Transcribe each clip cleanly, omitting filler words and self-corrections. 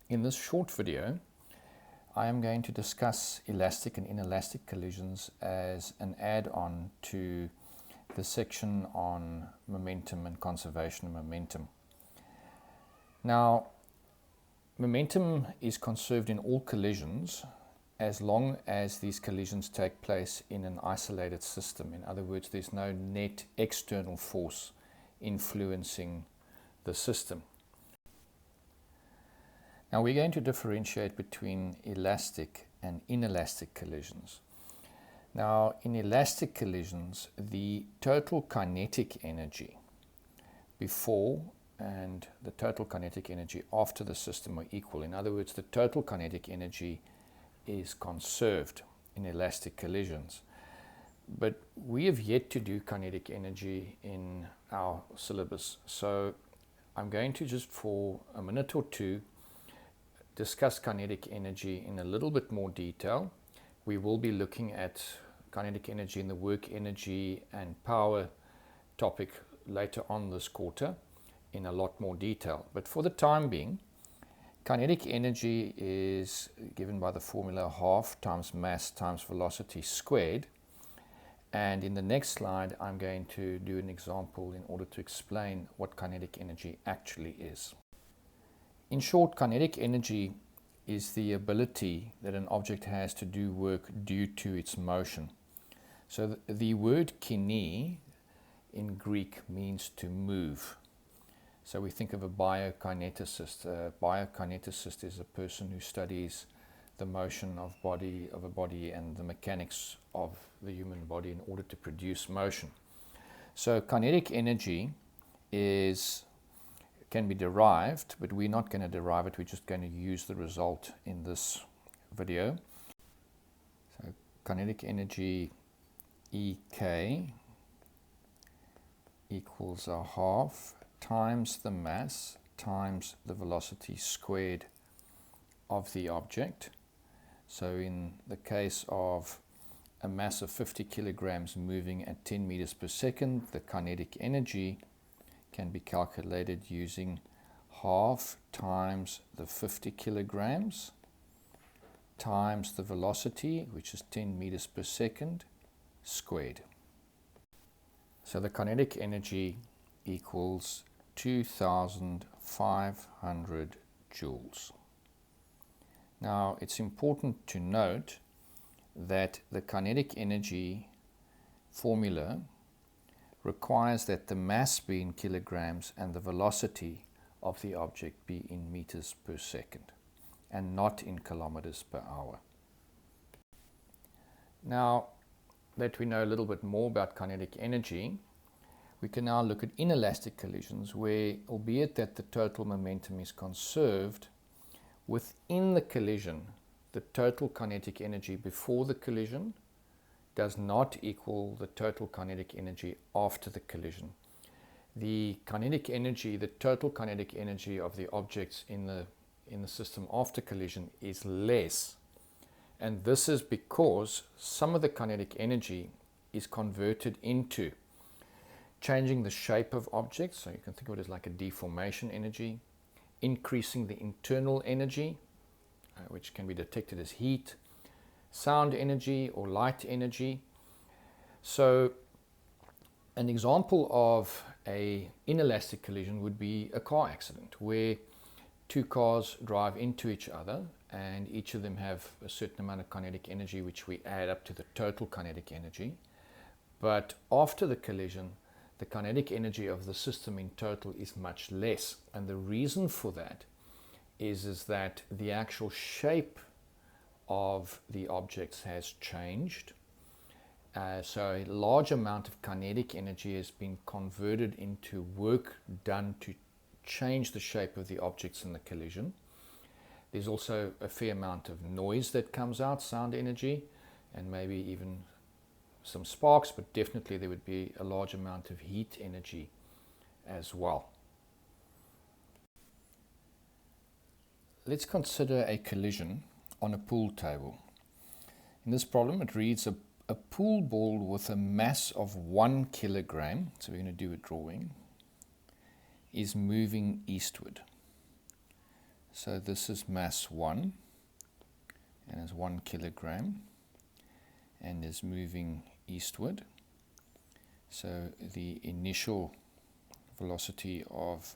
In this short video, I am going to discuss elastic and inelastic collisions as an add-on to the section on momentum and conservation of momentum. Now, momentum is conserved in all collisions as long as these collisions take place in an isolated system. In other words, there's no net external force influencing the system. Now we're going to differentiate between elastic and inelastic collisions. Now in elastic collisions, the total kinetic energy before and the total kinetic energy after the system are equal. In other words, the total kinetic energy is conserved in elastic collisions. But we have yet to do kinetic energy in our syllabus. So I'm going to just for a minute or two discuss kinetic energy in a little bit more detail. We will be looking at kinetic energy in the work energy and power topic later on this quarter in a lot more detail. But for the time being, kinetic energy is given by the formula half times mass times velocity squared. And in the next slide, I'm going to do an example in order to explain what kinetic energy actually is. In short, kinetic energy is the ability that an object has to do work due to its motion. So the word kine in Greek means to move. So we think of a biokineticist. A biokineticist is a person who studies the motion of a body and the mechanics of the human body in order to produce motion. So kinetic energy can be derived, but we're not going to derive it, we're just going to use the result in this video. So kinetic energy EK equals a half times the mass times the velocity squared of the object. So in the case of a mass of 50 kilograms moving at 10 meters per second, the kinetic energy can be calculated using half times the 50 kilograms times the velocity, which is 10 meters per second, squared. So the kinetic energy equals 2,500 joules. Now it's important to note that the kinetic energy formula requires that the mass be in kilograms and the velocity of the object be in meters per second and not in kilometers per hour. Now that we know a little bit more about kinetic energy, we can now look at inelastic collisions where, albeit that the total momentum is conserved, within the collision, the total kinetic energy before the collision does not equal the total kinetic energy after the collision. The kinetic energy, the total kinetic energy of the objects in the system after collision is less. And this is because some of the kinetic energy is converted into changing the shape of objects. So you can think of it as like a deformation energy, increasing the internal energy, which can be detected as heat, sound energy or light energy. So an example of an inelastic collision would be a car accident where two cars drive into each other and each of them have a certain amount of kinetic energy which we add up to the total kinetic energy. But after the collision, the kinetic energy of the system in total is much less. And the reason for that is that the actual shape of the objects has changed. So a large amount of kinetic energy has been converted into work done to change the shape of the objects in the collision. There's also a fair amount of noise that comes out, sound energy, and maybe even some sparks, but definitely there would be a large amount of heat energy as well. Let's consider a collision on a pool table. In this problem, it reads a pool ball with a mass of 1 kilogram, so we're going to do a drawing, is moving eastward. So this is mass 1 and is 1 kilogram and is moving eastward. So the initial velocity of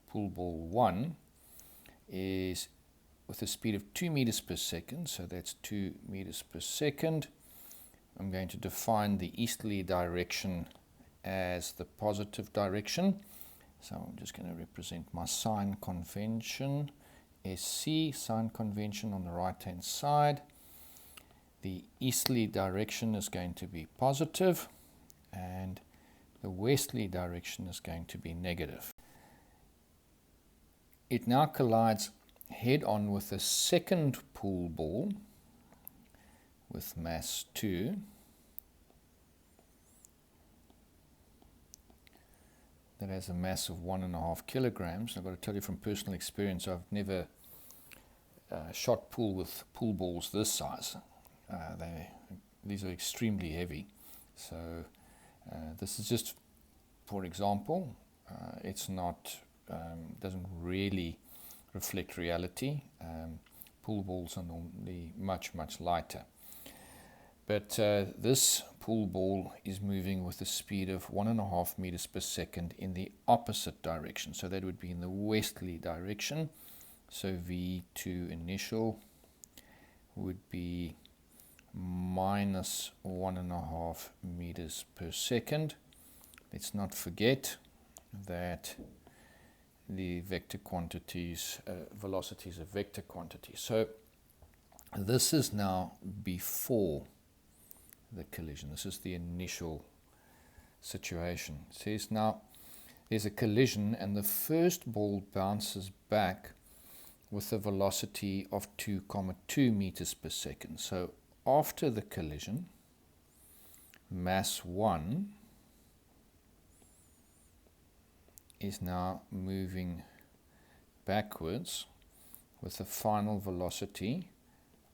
pool ball 1 is with a speed of 2 meters per second, so that's 2 meters per second. I'm going to define the easterly direction as the positive direction. So I'm just going to represent my sign convention, SC, sign convention on the right hand side. The easterly direction is going to be positive and the westerly direction is going to be negative. It now collides head on with the second pool ball with mass 2. That has a mass of 1.5 kilograms. I've got to tell you from personal experience, I've never shot pool with pool balls this size. These are extremely heavy. So this is just, for example, it's not, doesn't really reflect reality. Pool balls are normally much lighter. But this pool ball is moving with a speed of 1.5 meters per second in the opposite direction. So that would be in the westerly direction. So V2 initial would be minus 1.5 meters per second. Let's not forget that the vector quantities, velocities are vector quantities. So this is now before the collision. This is the initial situation. It says now there's a collision and the first ball bounces back with a velocity of 2,2 meters per second. So after the collision, mass 1 is now moving backwards with a final velocity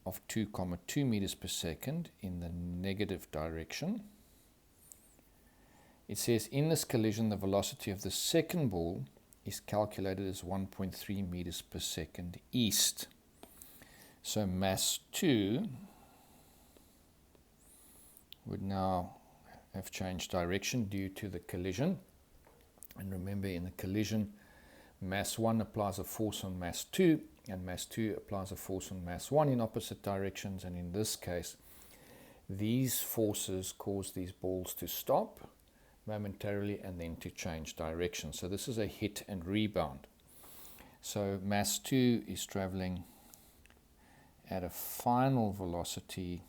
of 2,2 meters per second in the negative direction. It says in this collision the velocity of the second ball is calculated as 1.3 meters per second east. So mass 2 would now have changed direction due to the collision. And remember, in the collision, mass 1 applies a force on mass 2 and mass 2 applies a force on mass 1 in opposite directions, and in this case these forces cause these balls to stop momentarily and then to change direction. So this is a hit and rebound. So mass 2 is traveling at a final velocity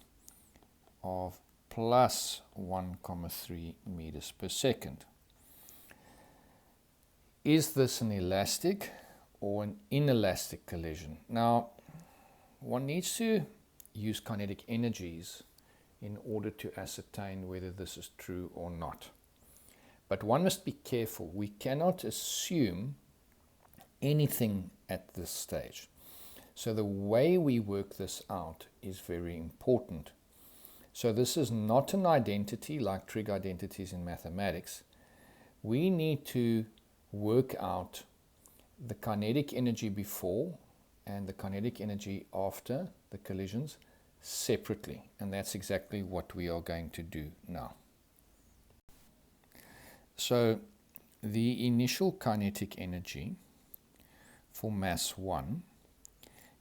of plus 1,3 meters per second. Is this an elastic or an inelastic collision? Now, one needs to use kinetic energies in order to ascertain whether this is true or not. But one must be careful. We cannot assume anything at this stage. So the way we work this out is very important. So this is not an identity like trig identities in mathematics. We need to work out the kinetic energy before and the kinetic energy after the collisions separately, and that's exactly what we are going to do now. So the initial kinetic energy for mass 1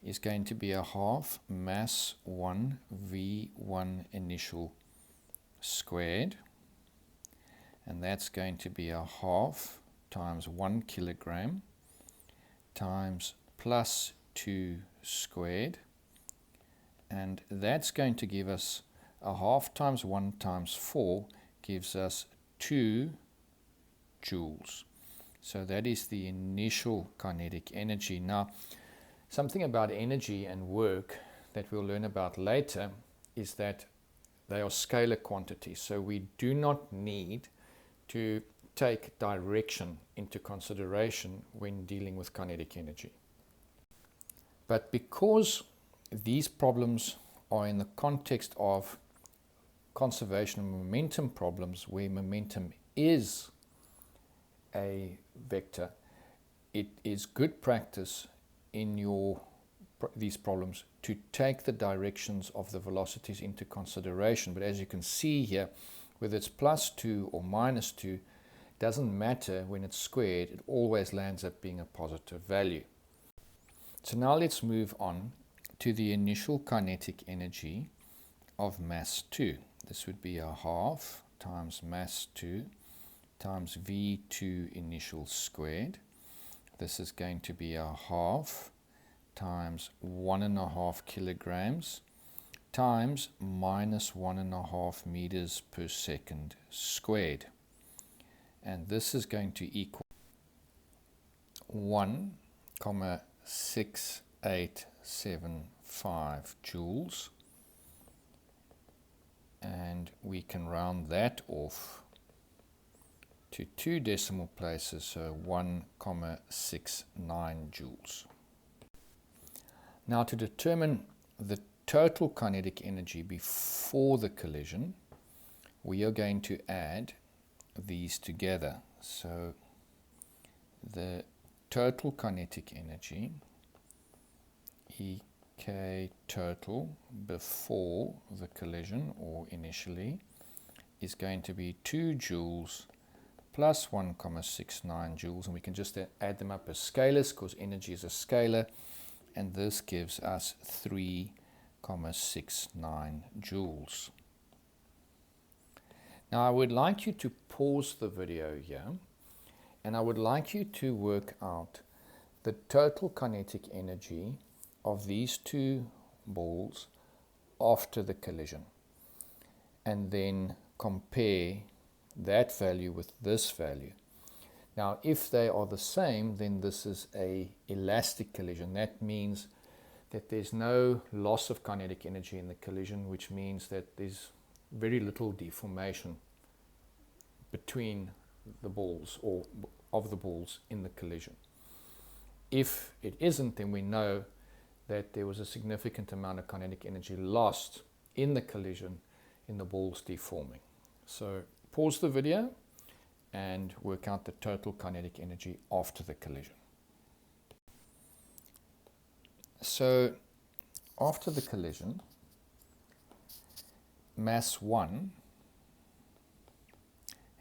is going to be a half mass 1 V1 initial squared, and that's going to be a half times 1 kilogram times plus 2 squared, and that's going to give us a half times 1 times 4 gives us 2 joules. So that is the initial kinetic energy. Now, something about energy and work that we'll learn about later is that they are scalar quantities. So we do not need to take direction into consideration when dealing with kinetic energy. But because these problems are in the context of conservation of momentum problems where momentum is a vector, it is good practice in these problems to take the directions of the velocities into consideration. But as you can see here, whether it's +2 or -2, doesn't matter when it's squared, it always lands up being a positive value. So now let's move on to the initial kinetic energy of mass 2. This would be 1/2 times mass 2 times V2 initial squared. This is going to be 1/2 times 1.5 kilograms times minus 1.5 meters per second squared. And this is going to equal 1,6875 joules. And we can round that off to 2 decimal places, so 1,69 joules. Now to determine the total kinetic energy before the collision, we are going to add these together. So the total kinetic energy, EK total before the collision or initially, is going to be 2 joules plus 1,69 joules, and we can just add them up as scalars because energy is a scalar, and this gives us 3,69 joules. Now I would like you to pause the video here, and I would like you to work out the total kinetic energy of these two balls after the collision, and then compare that value with this value. Now if they are the same, then this is a elastic collision. That means that there's no loss of kinetic energy in the collision, which means that there's very little deformation between the balls or of the balls in the collision. If it isn't, then we know that there was a significant amount of kinetic energy lost in the collision in the balls deforming. So pause the video and work out the total kinetic energy after the collision. So after the collision, mass 1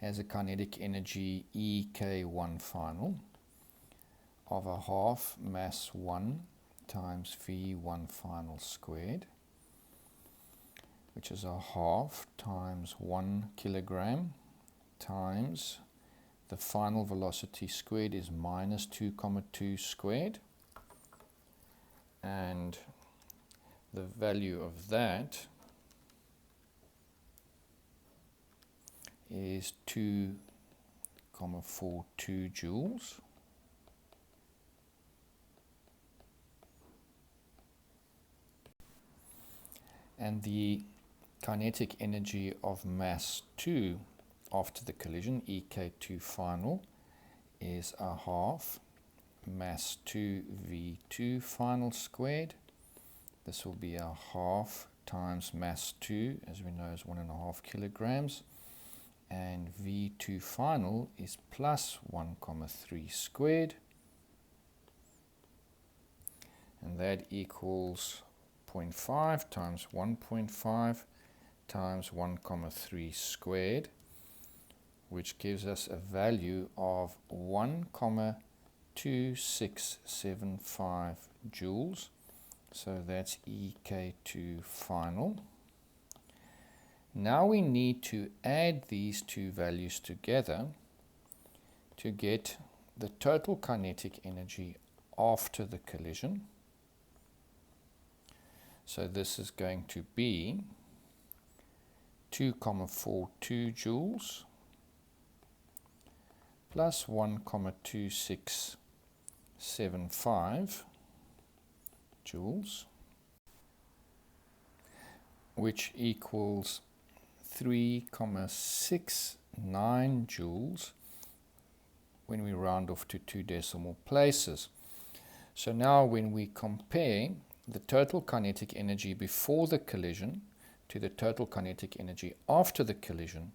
has a kinetic energy EK1 final of 1/2 mass 1 times V1 final squared, which is 1/2 times 1 kilogram times the final velocity squared is minus 2,2 squared, and the value of that is 2,42 joules. And the kinetic energy of mass 2 after the collision, EK2 final, is 1/2 mass 2 V2 final squared. This will be 1/2 times mass 2, as we know, is 1.5 kilograms. And V2 final is plus 1,3 squared. And that equals 0.5 times 1.5 times 1,3 squared, which gives us a value of 1,2675 joules. So that's EK2 final. Now we need to add these two values together to get the total kinetic energy after the collision. So this is going to be 2,42 joules plus 1,2675 joules, which equals 3,69 joules when we round off to 2 decimal places. So now when we compare the total kinetic energy before the collision to the total kinetic energy after the collision,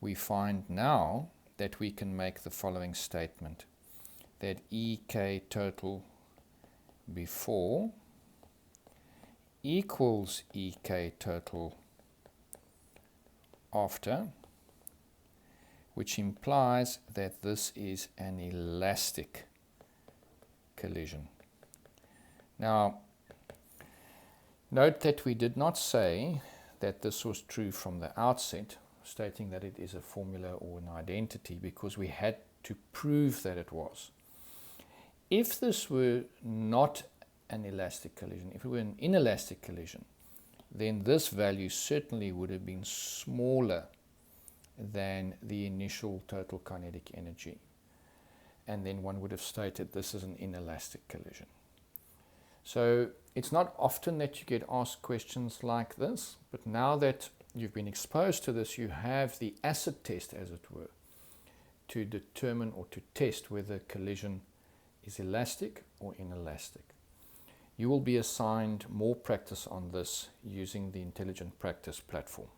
we find now that we can make the following statement, that EK total before equals EK total after, which implies that this is an elastic collision. Now, note that we did not say that this was true from the outset, stating that it is a formula or an identity, because we had to prove that it was. If this were not an elastic collision, if it were an inelastic collision, then this value certainly would have been smaller than the initial total kinetic energy. And then one would have stated this is an inelastic collision. So it's not often that you get asked questions like this, but now that you've been exposed to this, you have the acid test, as it were, to determine or to test whether a collision is elastic or inelastic. You will be assigned more practice on this using the Intelligent Practice platform.